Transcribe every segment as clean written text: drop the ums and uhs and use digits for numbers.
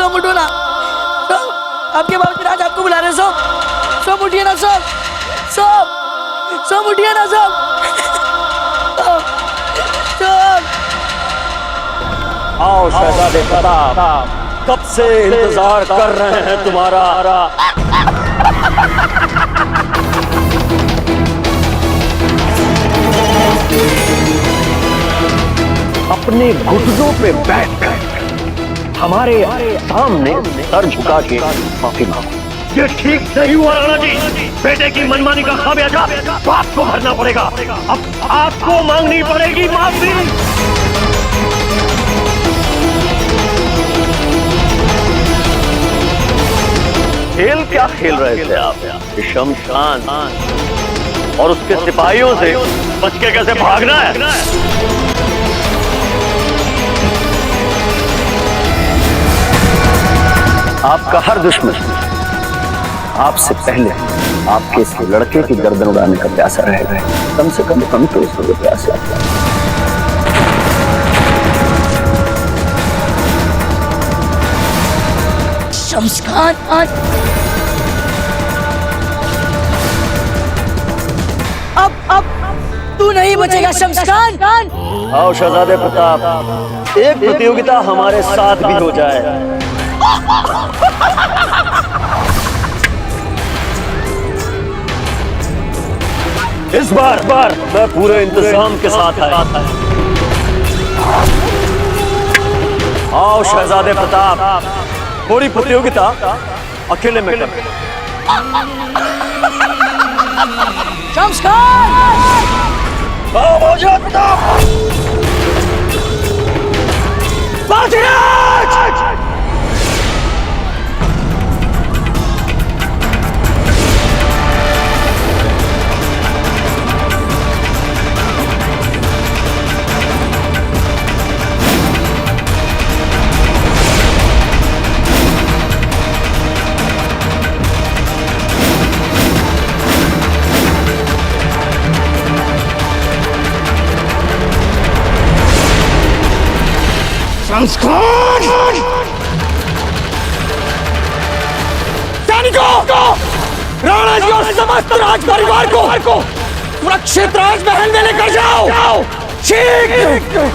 सोम उठो ना, सोम, आपके बाबूजी आज आपको बुला रहे। सोम, सोम उठिए ना, सोम, सोम, सोम उठिए ना, सोम, सोम। आओ शहजादे प्रताप, कब से इंतजार कर रहे हैं तुम्हारा। अपने घुटनों पे बैठकर हमारे सामने सर झुका के माफी मांगो। ये ठीक नहीं हुआ राणा जी। बेटे की मनमानी का खामियाजा बाप को भरना पड़ेगा। अब आपको मांगनी पड़ेगी माफी। खेल क्या खेल रहे थे आप? शमशान और उसके सिपाहियों से बच के कैसे भागना है? आपका हर दुश्मन आपसे पहले आपके इस लड़के की गर्दन उड़ाने का प्यासा रहेगा। कम से कम तो उसको प्यासा आता है। शम्स खान, अब तू नहीं बचेगा शम्स खान। आओ शहजादे प्रताप, एक प्रतियोगिता हमारे साथ भी हो जाए। इस बार मैं पूरे इंतजाम के साथ आया। आओ शहजादे प्रताप, थोड़ी प्रतियोगिता अकेले में कर। शम्स खान, सैनिकों, राणा जी और समस्त राज परिवार को सुरक्षित राजमहल में लेकर जाओ। शीघ्र।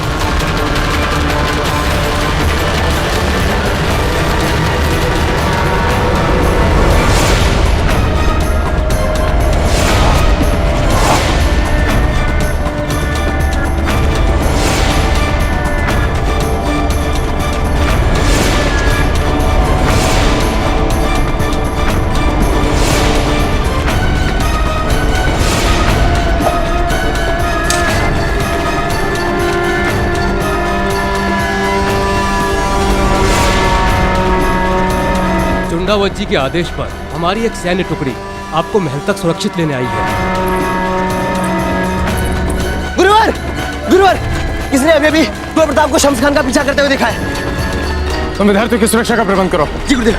चुंडावत जी के आदेश पर हमारी एक सैन्य टुकड़ी आपको महल तक सुरक्षित लेने आई है। गुरुवर, किसने अभी प्रताप को शम्स खान का पीछा करते हुए देखा है? तुम विद्यार्थियों की सुरक्षा का प्रबंध करो। जी गुरुदेव।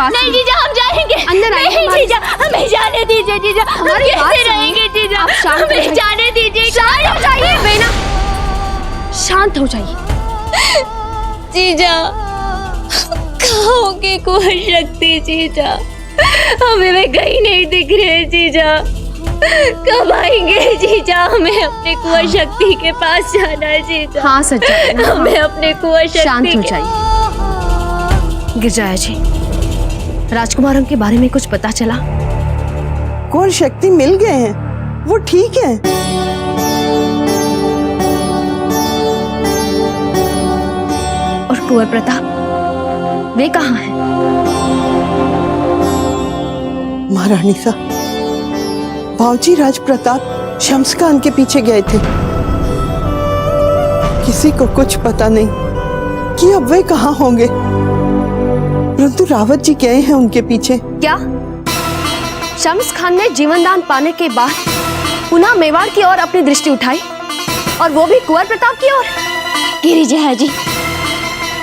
बात नहीं जीजा, हम जाएंगे। अंदर आइए नहीं हमारे जीजा, हमें जाने दीजिए जीजा। हम हमारी बात कैसे सुनिए। रहेंगे जीजा? आप शांत हो हमें जाइए। जाने दीजिए। शांत हो जाइए बेना, शांत हो जाइए। जीजा, कहाँ की कोई शक्ति जीजा? हमें वे कहीं नहीं दिख रहे जीजा। कब आएंगे जीजा? हमें अपने कुंवर शक्ति के पास जाना है जीजा। हाँ सच्चा बेना, हाँ। हमें अपने कुंवर शक्ति शांत हो जाइए। गिरजाया जी, राजकुमारों के बारे में कुछ पता चला? कुंवर शक्ति मिल गए हैं, वो ठीक है। और कुंवर प्रताप, वे कहाँ हैं? महारानी साहब, बाबूजी राज प्रताप शम्सखान के पीछे गए थे। किसी को कुछ पता नहीं कि अब वे कहाँ होंगे, परंतु रावत जी गए हैं उनके पीछे। क्या शम्स खान ने जीवन दान पाने के बाद पुनः मेवाड़ की ओर अपनी दृष्टि उठाई, और वो भी कुंवर प्रताप की ओर? गिरिजा जी,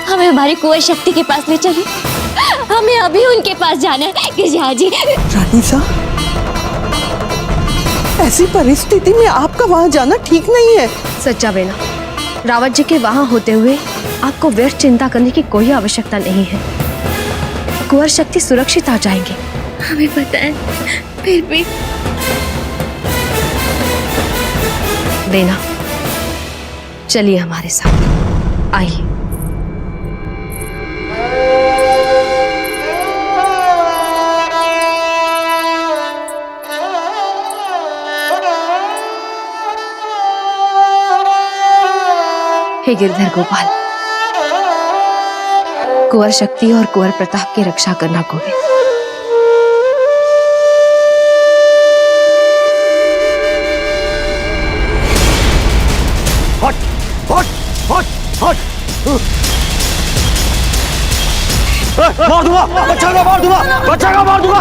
हमें हमारी कुंवर शक्ति के पास ले चलिए। हमें अभी उनके पास जाना है गिरिजा जी। रानी साहब, ऐसी परिस्थिति में आपका वहां जाना ठीक नहीं है। सच्चा बेना, रावत जी के वहां होते हुए आपको व्यर्थ चिंता करने की कोई आवश्यकता नहीं है। कुंवर शक्ति सुरक्षित आ जाएंगे। हमें पता है, फिर भी बेना, चलिए हमारे साथ, आइए। हे गिरधर गोपाल, कुंवर शक्ति और कुंवर प्रताप की रक्षा करना गोविंद। हट हट हट हट। मार दूंगा बच्चा को, मार दूंगा बच्चा को, मार दूंगा,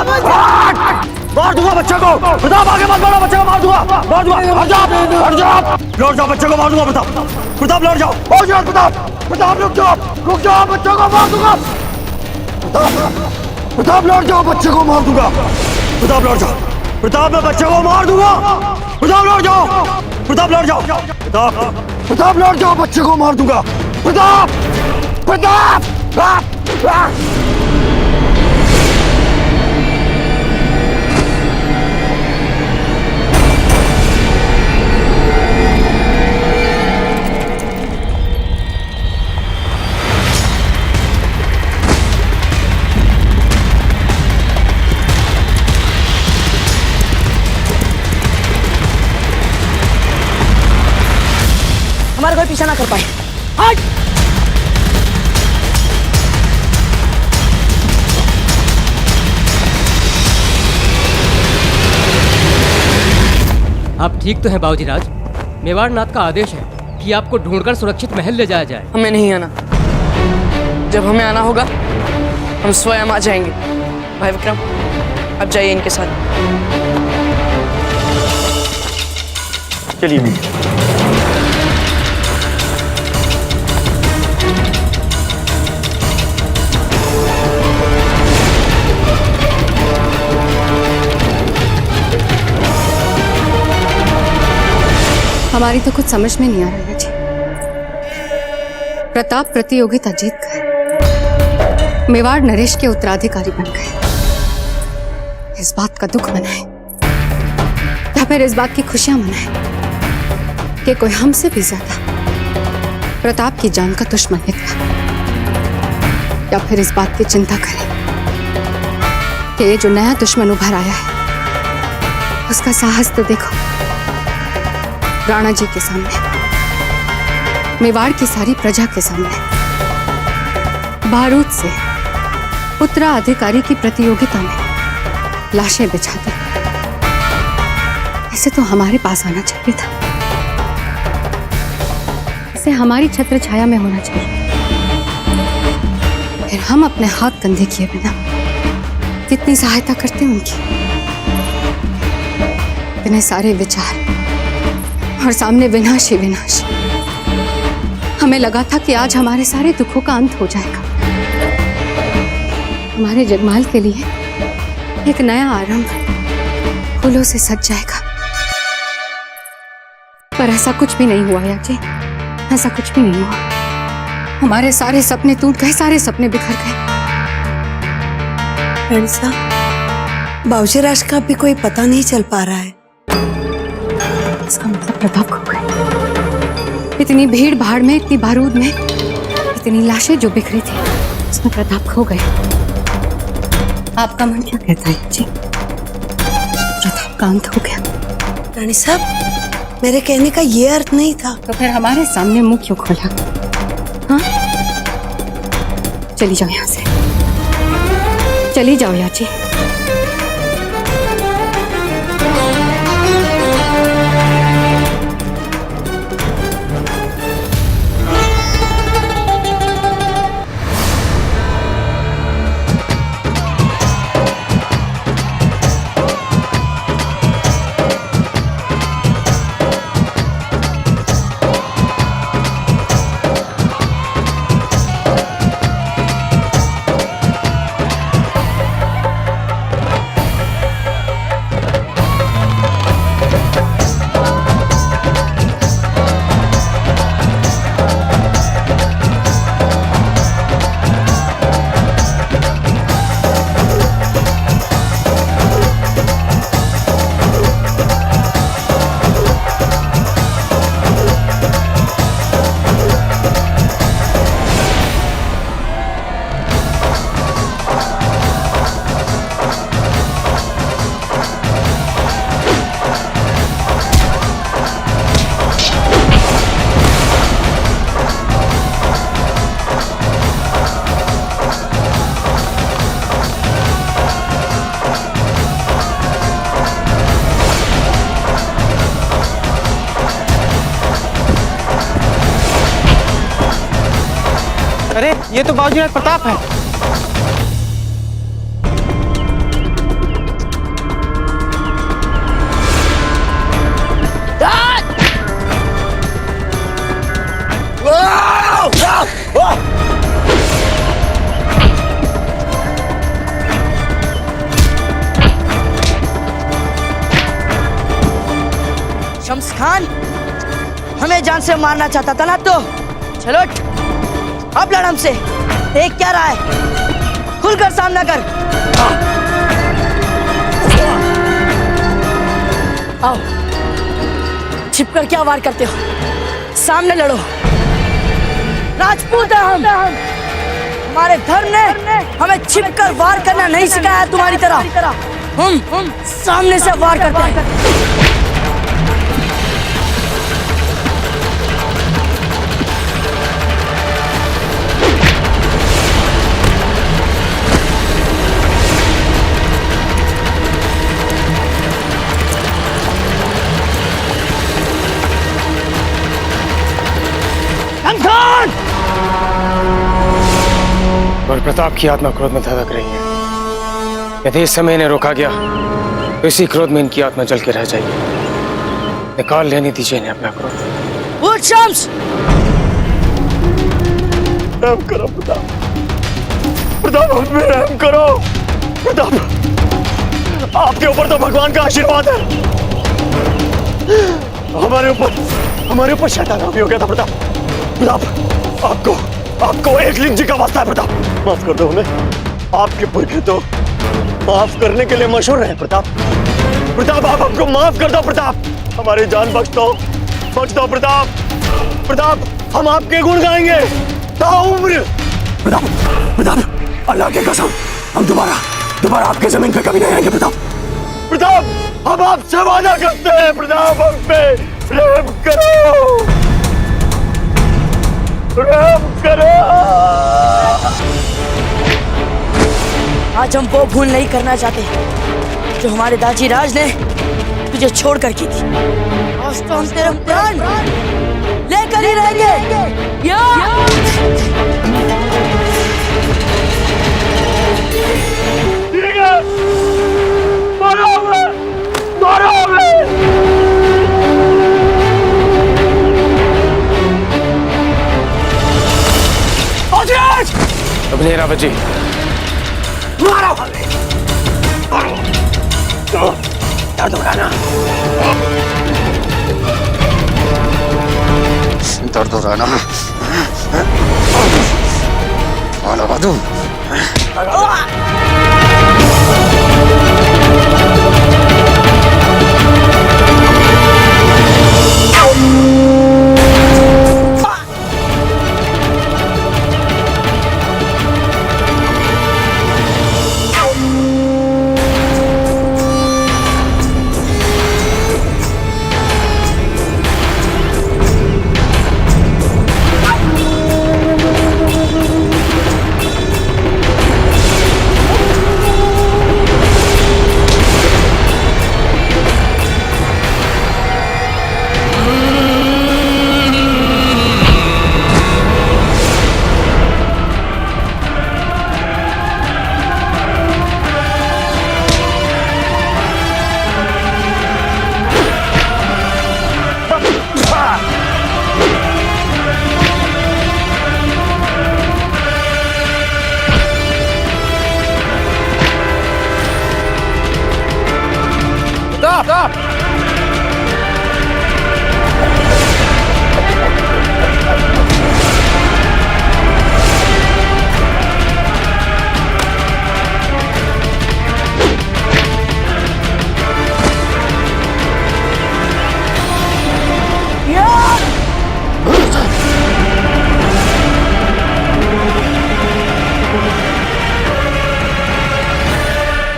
मार दूंगा बच्चा को। प्रताप आगे मत बढ़ो, बच्चा को मार दूंगा, मार दूंगा। हट जाओ, हट जाओ, लौट जाओ, बच्चे को मार दूंगा। प्रताप, प्रताप लौट जाओ। हो जाओ प्रताप, प्रताप रुक जाओ, रुक जाओ, बच्चे को मार दूंगा। प्रताप, प्रताप लौट जाओ, बच्चे को मार दूंगा। प्रताप लौट जाओ, प्रताप मैं बच्चे को मार दूंगा। प्रताप लौट जाओ, प्रताप लौट जाओ, प्रताप, प्रताप लौट जाओ, बच्चे को मार दूंगा। प्रताप, प्रताप, हमारा कोई पीछा ना कर पाए। हट! आप ठीक तो हैं बाबूजी राज? मेवाड़ नाथ का आदेश है कि आपको ढूंढकर सुरक्षित महल ले जाया जाए। हमें नहीं आना। जब हमें आना होगा हम स्वयं आ जाएंगे। भाई विक्रम, अब जाइए इनके साथ। चलिए। हमारी तो कुछ समझ में नहीं आ रहा है जी। प्रताप प्रतियोगिता जीत गए, मेवाड़ नरेश के उत्तराधिकारी बन गए। इस बात का दुख मनाए या फिर इस बात की खुशियां मनाए कि कोई हमसे भी ज्यादा प्रताप की जान का दुश्मन निकला, या फिर इस बात की चिंता करे कि ये जो नया दुश्मन उभर आया है उसका साहस तो देखो। राणा जी के सामने, मेवाड़ की सारी प्रजा के सामने, बारूद से उत्तराधिकारी की प्रतियोगिता में लाशें बिछा दी। इसे तो हमारे पास आना चाहिए था, इसे हमारी छत्र छाया में होना चाहिए। फिर हम अपने हाथ कंधे किए बिना कितनी सहायता करते उनकी। इतने सारे विचार और सामने विनाश ही विनाश। हमें लगा था कि आज हमारे सारे दुखों का अंत हो जाएगा, हमारे जगमाल के लिए एक नया आरंभ फूलों से सज जाएगा। पर ऐसा कुछ भी नहीं हुआ याची, ऐसा कुछ भी नहीं हुआ। हमारे सारे सपने टूट गए, सारे सपने बिखर गए। रानी साहब, बाबूजीराज का भी कोई पता नहीं चल पा रहा है। इसका मतलब प्रताप खो गए। इतनी भीड़ भाड़ में, इतनी बारूद में, इतनी लाशें जो बिखरी थी, इसमें प्रताप खो गए। आपका मन क्या कहता है जी? प्रताप का अंत हो गया। रानी साहब, मेरे कहने का ये अर्थ नहीं था। तो फिर हमारे सामने मुंह क्यों खोला? हाँ, चली जाओ यहाँ से, चली जाओ याची। अरे ये तो बाबूजी प्रताप है। शम्स खान हमें जान से मारना चाहता था ना, तो चलो अब लड़ हमसे। देख क्या रहा है, खुलकर सामना कर। आओ, छिपकर क्या वार करते हो? सामने लड़ो। राजपूत हैं हम। हमारे धर्म ने हमें छिपकर वार करना नहीं सिखाया तुम्हारी तरह। हम सामने से वार करते हैं। और प्रताप की आत्मा क्रोध में धधक रही है। यदि इस समय इन्हें रोका गया तो इसी क्रोध में इनकी आत्मा जल के रह जाएगी। निकाल लेने दीजिए इन्हें अपना क्रोध। उठ शम्स! रहम करो प्रताप, प्रताप हम पे रहम करो। प्रताप, आपके ऊपर तो भगवान का आशीर्वाद है, हमारे ऊपर शैतान हावी हो गया था। प्रताप, प्रताप आपको एक लिंग जी का वास्ता है। प्रताप, माफ कर दो हमें। आपके पुरखे तो माफ करने के लिए मशहूर है। प्रताप, आप हमको माफ कर दो। प्रताप, हमारी जान बख्श दो प्रताप, हम आपके गुण गाएंगे ताउम्र। प्रताप, अल्लाह के कसम, हम दोबारा आपके जमीन पे कभी नहीं आएंगे। प्रताप, हम आपसे वादा करते हैं। प्रताप, हम पे रहम करो। आज हम वो भूल नहीं करना चाहते जो हमारे दाजी राज ने तुझे छोड़ कर की थी। आज तो हम तेरे प्राण लेकर ही रहेंगे। ठीक है, मारो हमें। अब नहीं रावत जी, मारो दर्द हो रहा है ना? दर्द हो रहा है ना? लगा दूं? Stop!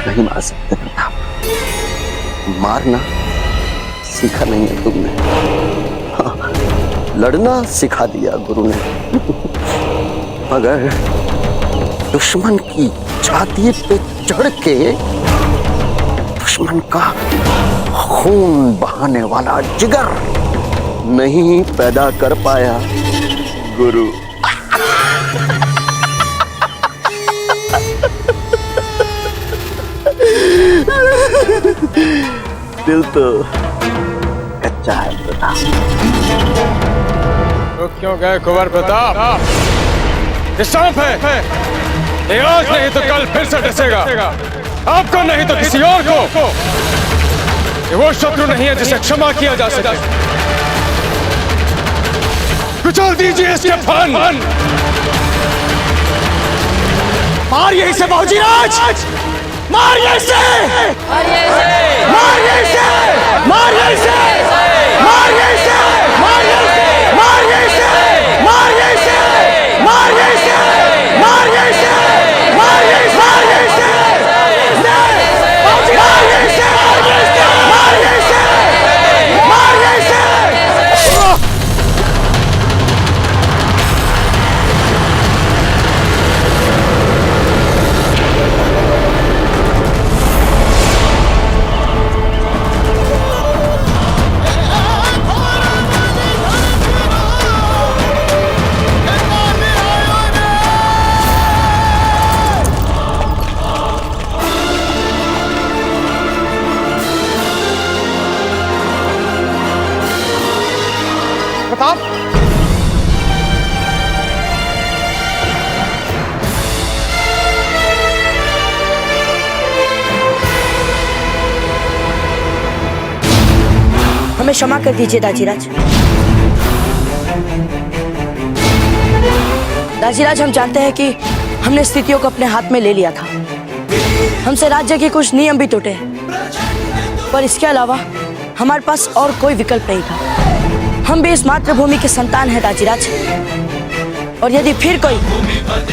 नहीं मार सकते प्रताप, मारना सीखा नहीं है तुमने, हाँ, लड़ना सिखा दिया गुरु ने। मगर दुश्मन की छाती पे चढ़ के दुश्मन का खून बहाने वाला जिगर नहीं पैदा कर पाया गुरु। दिल तो कच्चा है प्रताप। तो क्यों गए कुंवर प्रताप? ये सांप है, ये आज नहीं तो कल फिर से डसेगा, आपको नहीं तो किसी और को। ये वो शत्रु नहीं है जिसे क्षमा किया जा सके। कुचल दीजिए इसके फन। मारिए इसे बाबूजी राज, मारिए इसे, मारिए इसे, मारिए इसे, मारिए इसे, मारिए इसे, मारिए इसे, मारिए इसे, मारिए इसे, मारिए इसे, मारिए इसे, मारिए इसे, मारिए इसे, मारिए इसे, मारिए इसे, मारिए इसे। हमें क्षमा कर दीजिए दाजीराज। दाजीराज, हम जानते हैं कि हमने स्थितियों को अपने हाथ में ले लिया था, हमसे राज्य के कुछ नियम भी टूटे, पर इसके अलावा हमारे पास और कोई विकल्प नहीं था। हम भी इस मातृभूमि के संतान हैं दाजीराज, और यदि फिर कोई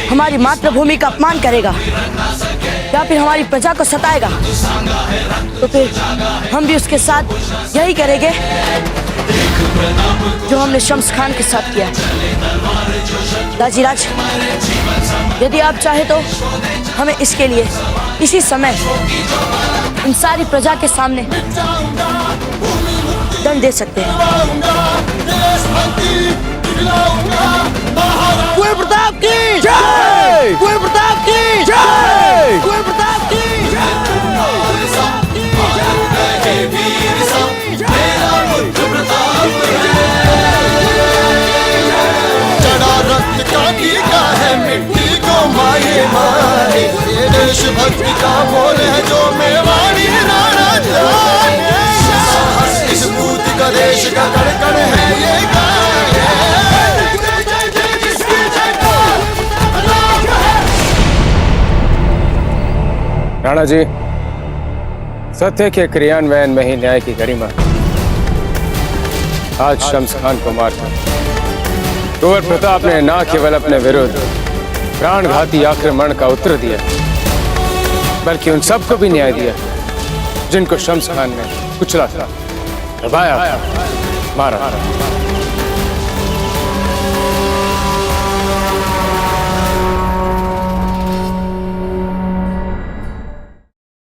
हमारी मातृभूमि का अपमान करेगा या फिर हमारी प्रजा को सताएगा तो फिर हम भी उसके साथ यही करेंगे जो हमने शम्स खान के साथ किया। दाजीराज, यदि आप चाहे तो हमें इसके लिए इसी समय इन सारी प्रजा के सामने दंड दे सकते हैं। कुंवर प्रताप की जय! कुंवर प्रताप की जय! कुंवर प्रताप की चढ़ा रक्त का टीका है, मिट्टी को माये मारे देशभक्ति का बोल है जो मेवाड़ी राणा जाने, साहस इस पूत का देश का कण है ये गाने। राणा जी, सत्य के क्रियान्वयन में ही न्याय की गरिमा। आज शम्स खान को मारकर कुंवर प्रताप ने न केवल अपने विरुद्ध प्राणघाती आक्रमण का उत्तर दिया, बल्कि उन सबको भी न्याय दिया जिनको शम्स खान ने कुचला था, दबाया था, मारा था।